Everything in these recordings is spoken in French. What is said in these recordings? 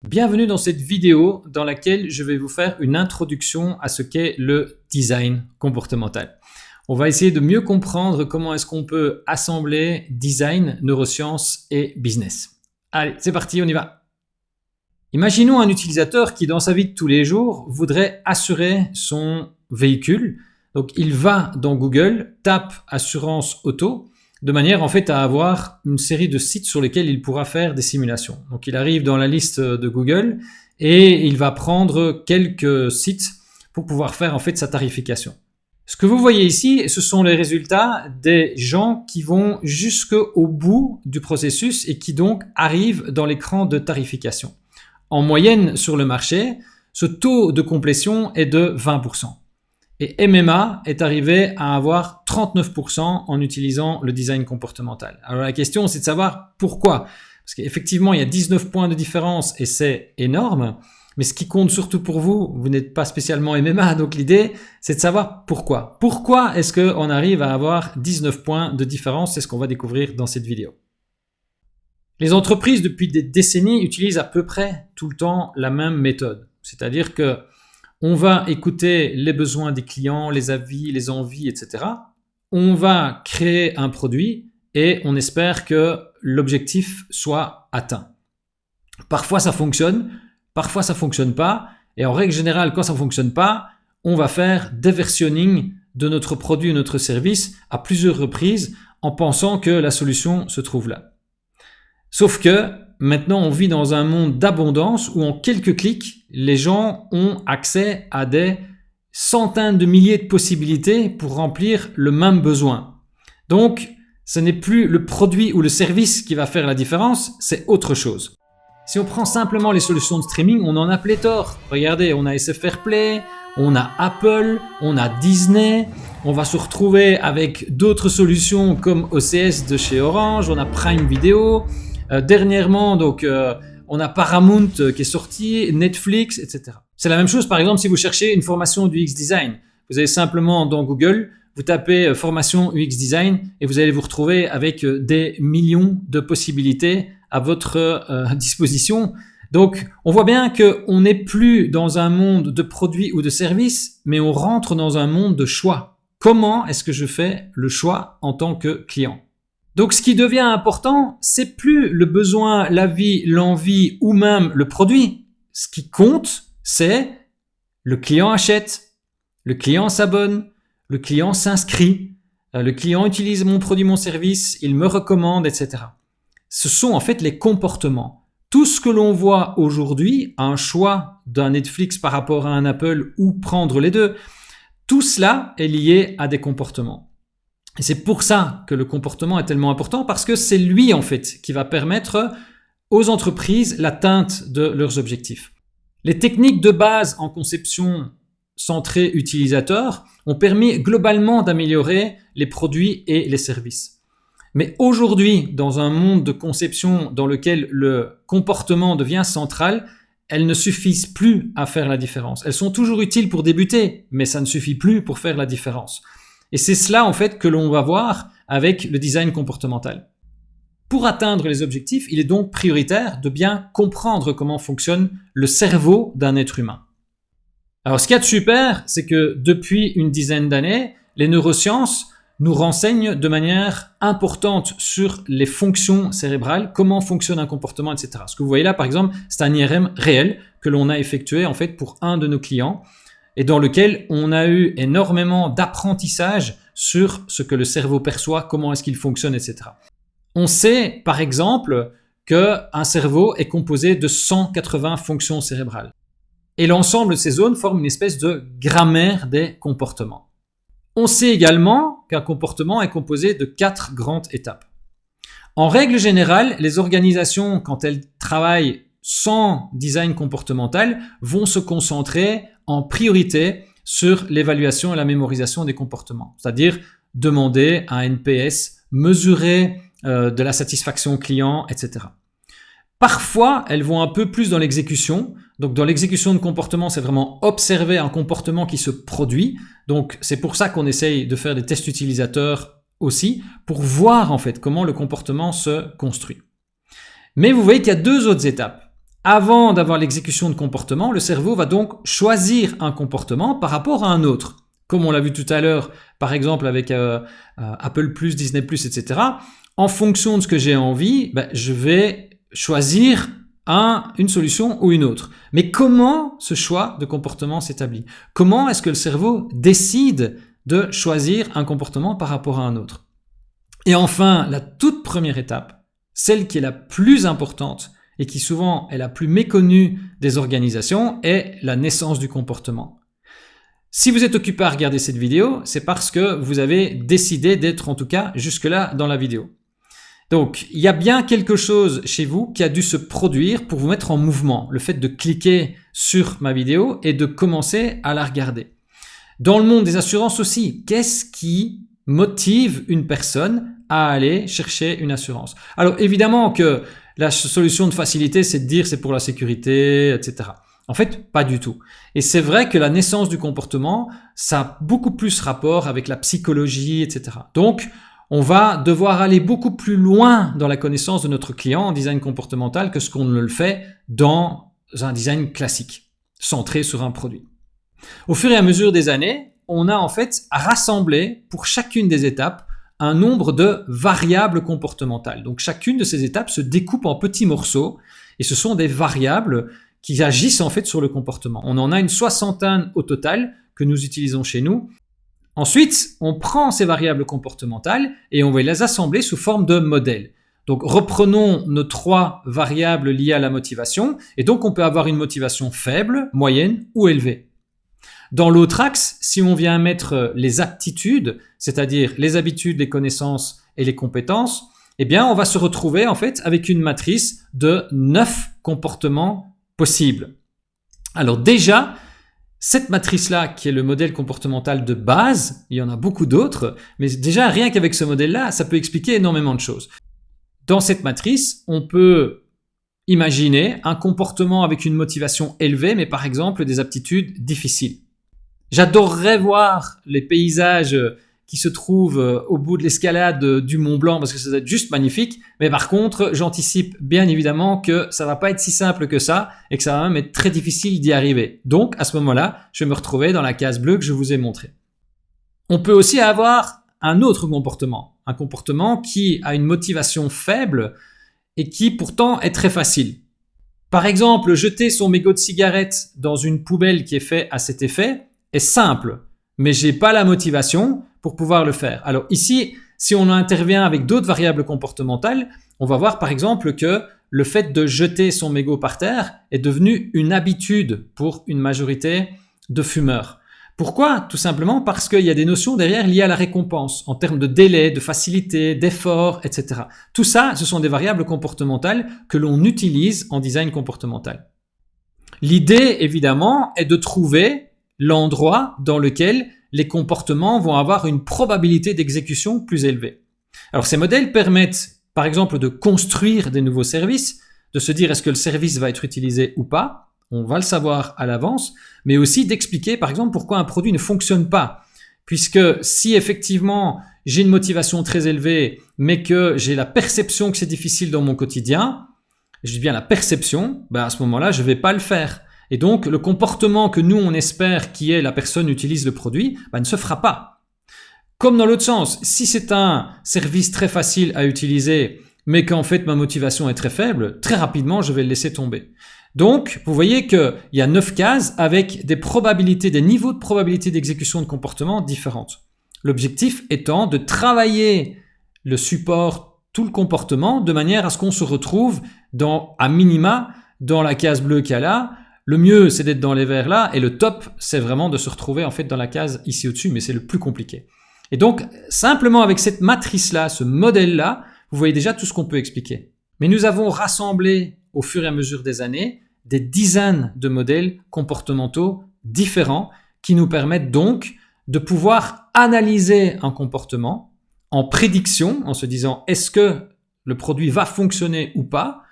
Bienvenue dans cette vidéo dans laquelle je vais vous faire une introduction à ce qu'est le design comportemental. On va essayer de mieux comprendre comment est-ce qu'on peut assembler design, neurosciences et business. Allez, c'est parti, on y va. Imaginons un utilisateur qui, dans sa vie de tous les jours, voudrait assurer son véhicule. Donc, il va dans Google, tape assurance auto, de manière en fait à avoir une série de sites sur lesquels il pourra faire des simulations. Donc il arrive dans la liste de Google et il va prendre quelques sites pour pouvoir faire en fait sa tarification. Ce que vous voyez ici, ce sont les résultats des gens qui vont jusqu'au bout du processus et qui donc arrivent dans l'écran de tarification. En moyenne sur le marché, ce taux de complétion est de 20%. Et MMA est arrivé à avoir 39% en utilisant le design comportemental. Alors la question, c'est de savoir pourquoi. Parce qu'effectivement, il y a 19 points de différence et c'est énorme. Mais ce qui compte surtout pour vous, vous n'êtes pas spécialement MMA, donc l'idée, c'est de savoir pourquoi. Pourquoi est-ce qu'on arrive à avoir 19 points de différence? C'est ce qu'on va découvrir dans cette vidéo. Les entreprises, depuis des décennies, utilisent à peu près tout le temps la même méthode. C'est-à-dire que on va écouter les besoins des clients, les avis, les envies, etc. On va créer un produit et on espère que l'objectif soit atteint. Parfois ça fonctionne, parfois ça fonctionne pas. Et en règle générale, quand ça fonctionne pas, on va faire des versionning de notre produit ou notre service à plusieurs reprises en pensant que la solution se trouve là. Sauf que maintenant, on vit dans un monde d'abondance où en quelques clics, les gens ont accès à des centaines de milliers de possibilités pour remplir le même besoin. Donc, ce n'est plus le produit ou le service qui va faire la différence, c'est autre chose. Si on prend simplement les solutions de streaming, on en a pléthore. Regardez, on a SFR Play, on a Apple, on a Disney, on va se retrouver avec d'autres solutions comme OCS de chez Orange, on a Prime Video. Dernièrement, donc, on a Paramount qui est sorti, Netflix, etc. C'est la même chose, par exemple, si vous cherchez une formation du UX Design. Vous allez simplement dans Google, vous tapez formation UX Design et vous allez vous retrouver avec des millions de possibilités à votre disposition. Donc, on voit bien qu'on n'est plus dans un monde de produits ou de services, mais on rentre dans un monde de choix. Comment est-ce que je fais le choix en tant que client ? Donc, ce qui devient important, c'est plus le besoin, l'avis, l'envie ou même le produit. Ce qui compte, c'est le client achète, le client s'abonne, le client s'inscrit, le client utilise mon produit, mon service, il me recommande, etc. Ce sont en fait les comportements. Tout ce que l'on voit aujourd'hui, un choix d'un Netflix par rapport à un Apple ou prendre les deux, tout cela est lié à des comportements. Et c'est pour ça que le comportement est tellement important parce que c'est lui en fait qui va permettre aux entreprises l'atteinte de leurs objectifs. Les techniques de base en conception centrée utilisateur ont permis globalement d'améliorer les produits et les services. Mais aujourd'hui, dans un monde de conception dans lequel le comportement devient central, elles ne suffisent plus à faire la différence. Elles sont toujours utiles pour débuter, mais ça ne suffit plus pour faire la différence. Et c'est cela en fait que l'on va voir avec le design comportemental. Pour atteindre les objectifs, il est donc prioritaire de bien comprendre comment fonctionne le cerveau d'un être humain. Alors ce qu'il y a de super, c'est que depuis une dizaine d'années, les neurosciences nous renseignent de manière importante sur les fonctions cérébrales, comment fonctionne un comportement, etc. Ce que vous voyez là, par exemple, c'est un IRM réel que l'on a effectué en fait pour un de nos clients, et dans lequel on a eu énormément d'apprentissage sur ce que le cerveau perçoit, comment est-ce qu'il fonctionne, etc. On sait, par exemple, qu'un cerveau est composé de 180 fonctions cérébrales. Et l'ensemble de ces zones forme une espèce de grammaire des comportements. On sait également qu'un comportement est composé de 4 grandes étapes. En règle générale, les organisations, quand elles travaillent sans design comportemental, vont se concentrer en priorité sur l'évaluation et la mémorisation des comportements. C'est-à-dire demander un NPS, mesurer de la satisfaction client, etc. Parfois, elles vont un peu plus dans l'exécution. Donc, dans l'exécution de comportement, c'est vraiment observer un comportement qui se produit. Donc, c'est pour ça qu'on essaye de faire des tests utilisateurs aussi, pour voir en fait comment le comportement se construit. Mais vous voyez qu'il y a 2 autres étapes. Avant d'avoir l'exécution de comportement, le cerveau va donc choisir un comportement par rapport à un autre. Comme on l'a vu tout à l'heure, par exemple avec Apple+, Disney+, etc. En fonction de ce que j'ai envie, je vais choisir une solution ou une autre. Mais comment ce choix de comportement s'établit? Comment est-ce que le cerveau décide de choisir un comportement par rapport à un autre? Et enfin, la toute première étape, celle qui est la plus importante et qui souvent est la plus méconnue des organisations, est la naissance du comportement. Si vous êtes occupé à regarder cette vidéo, c'est parce que vous avez décidé d'être en tout cas jusque-là dans la vidéo. Donc, il y a bien quelque chose chez vous qui a dû se produire pour vous mettre en mouvement. Le fait de cliquer sur ma vidéo et de commencer à la regarder. Dans le monde des assurances aussi, qu'est-ce qui motive une personne à aller chercher une assurance? Alors, évidemment que la solution de facilité, c'est de dire c'est pour la sécurité, etc. En fait, pas du tout. Et c'est vrai que la naissance du comportement, ça a beaucoup plus rapport avec la psychologie, etc. Donc, on va devoir aller beaucoup plus loin dans la connaissance de notre client en design comportemental que ce qu'on ne le fait dans un design classique, centré sur un produit. Au fur et à mesure des années, on a en fait rassemblé pour chacune des étapes un nombre de variables comportementales. Donc chacune de ces étapes se découpe en petits morceaux et ce sont des variables qui agissent en fait sur le comportement. On en a une soixantaine au total que nous utilisons chez nous. Ensuite, on prend ces variables comportementales et on va les assembler sous forme de modèles. Donc reprenons nos 3 variables liées à la motivation et donc on peut avoir une motivation faible, moyenne ou élevée. Dans l'autre axe, si on vient mettre les aptitudes, c'est-à-dire les habitudes, les connaissances et les compétences, eh bien, on va se retrouver en fait avec une matrice de 9 comportements possibles. Alors déjà, cette matrice-là, qui est le modèle comportemental de base, il y en a beaucoup d'autres, mais déjà rien qu'avec ce modèle-là, ça peut expliquer énormément de choses. Dans cette matrice, on peut imaginer un comportement avec une motivation élevée, mais par exemple des aptitudes difficiles. J'adorerais voir les paysages qui se trouvent au bout de l'escalade du Mont Blanc parce que ça va être juste magnifique. Mais par contre, j'anticipe bien évidemment que ça va pas être si simple que ça et que ça va même être très difficile d'y arriver. Donc, à ce moment-là, je vais me retrouver dans la case bleue que je vous ai montrée. On peut aussi avoir un autre comportement. Un comportement qui a une motivation faible et qui pourtant est très facile. Par exemple, jeter son mégot de cigarette dans une poubelle qui est fait à cet effet est simple, mais j'ai pas la motivation pour pouvoir le faire. Alors ici, si on intervient avec d'autres variables comportementales, on va voir par exemple que le fait de jeter son mégot par terre est devenu une habitude pour une majorité de fumeurs. Pourquoi? Tout simplement parce qu'il y a des notions derrière liées à la récompense, en termes de délai, de facilité, d'effort, etc. Tout ça, ce sont des variables comportementales que l'on utilise en design comportemental. L'idée, évidemment, est de trouver l'endroit dans lequel les comportements vont avoir une probabilité d'exécution plus élevée. Alors ces modèles permettent par exemple de construire des nouveaux services, de se dire est-ce que le service va être utilisé ou pas, on va le savoir à l'avance, mais aussi d'expliquer par exemple pourquoi un produit ne fonctionne pas. Puisque si effectivement j'ai une motivation très élevée mais que j'ai la perception que c'est difficile dans mon quotidien, je dis bien la perception, à ce moment-là je ne vais pas le faire. Et donc, le comportement que nous, on espère qui est la personne utilise le produit, ne se fera pas. Comme dans l'autre sens, si c'est un service très facile à utiliser, mais qu'en fait ma motivation est très faible, très rapidement, je vais le laisser tomber. Donc, vous voyez qu'il y a 9 cases avec des probabilités, des niveaux de probabilité d'exécution de comportement différentes. L'objectif étant de travailler le support, tout le comportement, de manière à ce qu'on se retrouve à minima dans la case bleue qu'il y a là. Le mieux, c'est d'être dans les verts là, et le top, c'est vraiment de se retrouver en fait dans la case ici au-dessus, mais c'est le plus compliqué. Et donc, simplement avec cette matrice-là, ce modèle-là, vous voyez déjà tout ce qu'on peut expliquer. Mais nous avons rassemblé, au fur et à mesure des années, des dizaines de modèles comportementaux différents qui nous permettent donc de pouvoir analyser un comportement en prédiction, en se disant est-ce que le produit va fonctionner ou pas,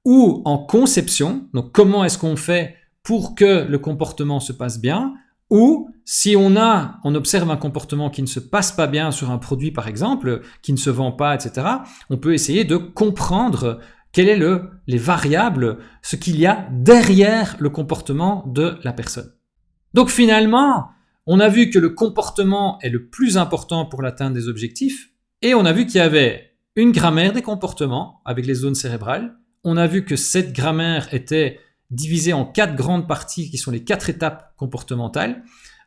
ou en conception, donc comment est-ce qu'on fait pour que le comportement se passe bien, ou si on observe un comportement qui ne se passe pas bien sur un produit par exemple, qui ne se vend pas, etc., on peut essayer de comprendre quelles sont les variables, ce qu'il y a derrière le comportement de la personne. Donc finalement, on a vu que le comportement est le plus important pour l'atteinte des objectifs et on a vu qu'il y avait une grammaire des comportements avec les zones cérébrales. On a vu que cette grammaire était divisée en 4 grandes parties qui sont les 4 étapes comportementales.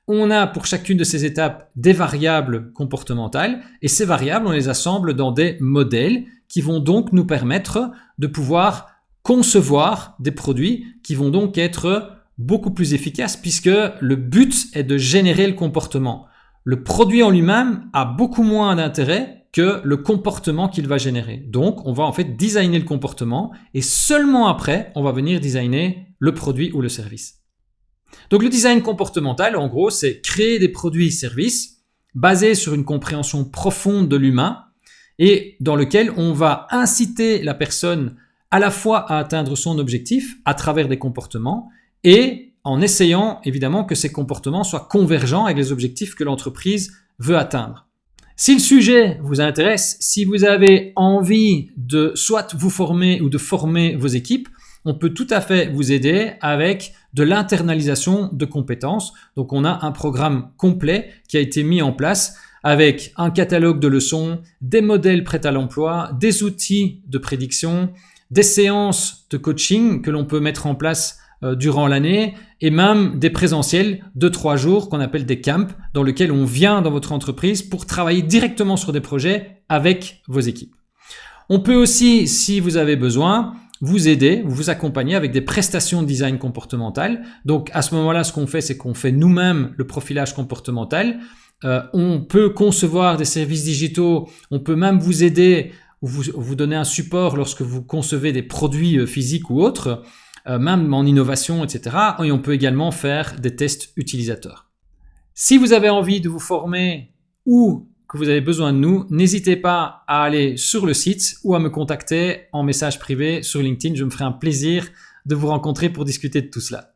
On a pour chacune de ces étapes des variables comportementales et ces variables, on les assemble dans des modèles qui vont donc nous permettre de pouvoir concevoir des produits qui vont donc être beaucoup plus efficaces puisque le but est de générer le comportement. Le produit en lui-même a beaucoup moins d'intérêt que le comportement qu'il va générer. Donc, on va en fait designer le comportement et seulement après, on va venir designer le produit ou le service. Donc, le design comportemental, en gros, c'est créer des produits et services basés sur une compréhension profonde de l'humain et dans lequel on va inciter la personne à la fois à atteindre son objectif à travers des comportements et en essayant évidemment que ces comportements soient convergents avec les objectifs que l'entreprise veut atteindre. Si le sujet vous intéresse, si vous avez envie de soit vous former ou de former vos équipes, on peut tout à fait vous aider avec de l'internalisation de compétences. Donc on a un programme complet qui a été mis en place avec un catalogue de leçons, des modèles prêts à l'emploi, des outils de prédiction, des séances de coaching que l'on peut mettre en place durant l'année et même des présentiels de 3 jours qu'on appelle des camps dans lesquels on vient dans votre entreprise pour travailler directement sur des projets avec vos équipes. On peut aussi, si vous avez besoin, vous aider, vous accompagner avec des prestations de design comportemental. Donc à ce moment-là, ce qu'on fait, c'est qu'on fait nous-mêmes le profilage comportemental. On peut concevoir des services digitaux, on peut même vous aider ou vous donner un support lorsque vous concevez des produits physiques ou autres, même en innovation, etc. Et on peut également faire des tests utilisateurs. Si vous avez envie de vous former ou que vous avez besoin de nous, n'hésitez pas à aller sur le site ou à me contacter en message privé sur LinkedIn. Je me ferai un plaisir de vous rencontrer pour discuter de tout cela.